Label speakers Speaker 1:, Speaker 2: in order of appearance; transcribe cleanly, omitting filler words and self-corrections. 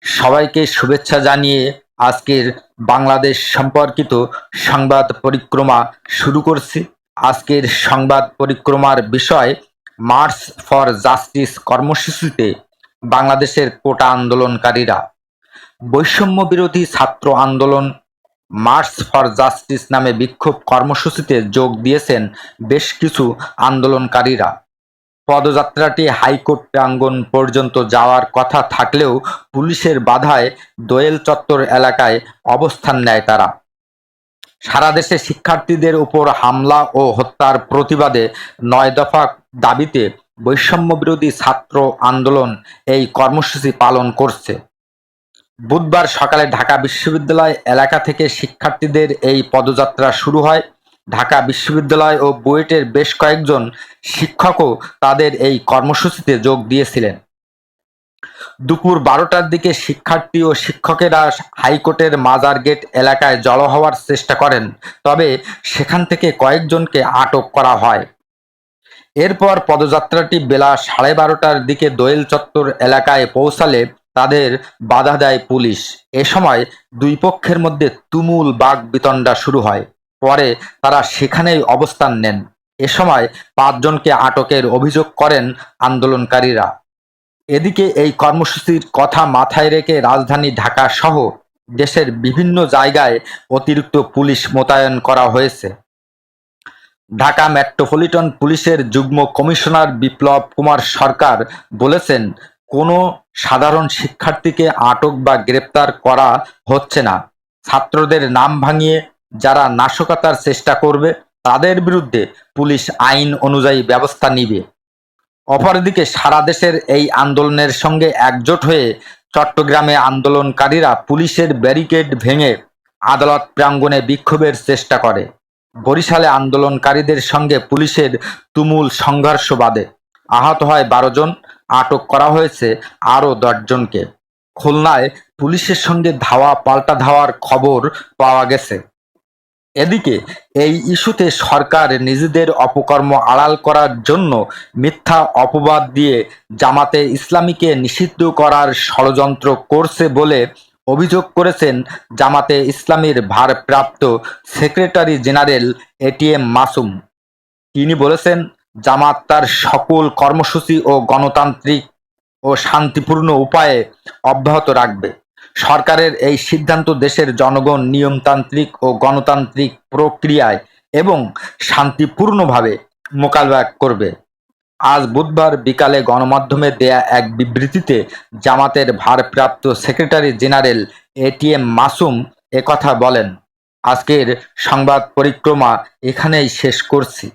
Speaker 1: সবাইকে শুভেচ্ছা জানিয়ে আজকের বাংলাদেশ সম্পর্কিত সংবাদ পরিক্রমা শুরু করছি। আজকের সংবাদ পরিক্রমার বিষয় মার্চ ফর জাস্টিস কর্মসূচিতে বাংলাদেশের কোটা আন্দোলনকারীরা। বৈষম্য বিরোধী ছাত্র আন্দোলন মার্চ ফর জাস্টিস নামে বিক্ষোভ কর্মসূচিতে যোগ দিয়েছেন বেশ কিছু আন্দোলনকারীরা। পদযাত্রাটি হাইকোর্ট প্রাঙ্গণ পর্যন্ত যাওয়ার কথা থাকলেও পুলিশের বাধায় দোয়েল চত্বর এলাকায় অবস্থান নেয় তারা। সারা দেশে শিক্ষার্থীদের উপর হামলা ও হত্যার প্রতিবাদে ৯ দফা দাবিতে বৈষম্য বিরোধী ছাত্র আন্দোলন এই কর্মসূচি পালন করছে। বুধবার সকালে ঢাকা বিশ্ববিদ্যালয় এলাকা থেকে শিক্ষার্থীদের এই পদযাত্রা শুরু হয়। ঢাকা বিশ্ববিদ্যালয় ও বুয়েটের বেশ কয়েকজন শিক্ষকও তাদের এই কর্মসূচিতে যোগ দিয়েছিলেন। দুপুর ১২টার দিকে শিক্ষার্থী ও শিক্ষকেরা হাইকোর্টের মাজার গেট এলাকায় জড়ো হওয়ার চেষ্টা করেন, তবে সেখান থেকে কয়েকজনকে আটক করা হয়। এরপর পদযাত্রাটি বেলা ১২:৩০টার দিকে দোয়েল চত্বর এলাকায় পৌঁছালে তাদের বাধা দেয় পুলিশ। এ সময় দুই পক্ষের মধ্যে তুমুল বাকবিতণ্ডা শুরু হয়। পরে তারা সেখানেই অবস্থান নেন। এ সময় ৫ জনকে আটকের অভিযোগ করেন আন্দোলনকারীরা। এদিকে এই কর্মসূচির কথা মাথায় রেখে রাজধানী ঢাকা সহ দেশের বিভিন্ন জায়গায় অতিরিক্ত পুলিশ মোতায়েন করা হয়েছে। ঢাকা মেট্রোপলিটন পুলিশের যুগ্ম কমিশনার বিপ্লব কুমার সরকার বলেছেন, কোনো সাধারণ শিক্ষার্থীকে আটক বা গ্রেপ্তার করা হচ্ছে না। ছাত্রদের নাম ভাঙিয়ে যারা নাশকতার চেষ্টা করবে তাদের বিরুদ্ধে পুলিশ আইন অনুযায়ী ব্যবস্থা নিবে। অপরদিকে সারা দেশের এই আন্দোলনের সঙ্গে একজোট হয়ে চট্টগ্রামে আন্দোলনকারীরা পুলিশের ব্যারিকেড ভেঙে আদালত প্রাঙ্গণে বিক্ষোভের চেষ্টা করে। বরিশালে আন্দোলনকারীদের সঙ্গে পুলিশের তুমুল সংঘর্ষ বাধে। আহত হয় ১২ জন, আটক করা হয়েছে আরও ১০ জনকে। খুলনায় পুলিশের সঙ্গে ধাওয়া পাল্টা ধাওয়ার খবর পাওয়া গেছে। এদিকে এই ইস্যুতে সরকার নিজেদের অপকর্ম আড়াল করার জন্য মিথ্যা অপবাদ দিয়ে জামাতে ইসলামীকে নিষিদ্ধ করার ষড়যন্ত্র করছে বলে অভিযোগ করেছেন জামাতে ইসলামীর ভারপ্রাপ্ত সেক্রেটারি জেনারেল এটিএম মাসুম। তিনি বলেছেন, জামাত তার সকল কর্মসূচি ও গণতান্ত্রিক ও শান্তিপূর্ণ উপায়ে অব্যাহত রাখবে। সরকারের এই সিদ্ধান্ত দেশের জনগণ নিয়মতান্ত্রিক ও গণতান্ত্রিক প্রক্রিয়ায় এবং শান্তিপূর্ণভাবে মোকাবেলা করবে। আজ বুধবার বিকালে গণমাধ্যমে দেয়া এক বিবৃতিতে জামাতের ভারপ্রাপ্ত সেক্রেটারি জেনারেল এটিএম মাসুম একথা বলেন। আজকের সংবাদ পরিক্রমা এখানেই শেষ করছি।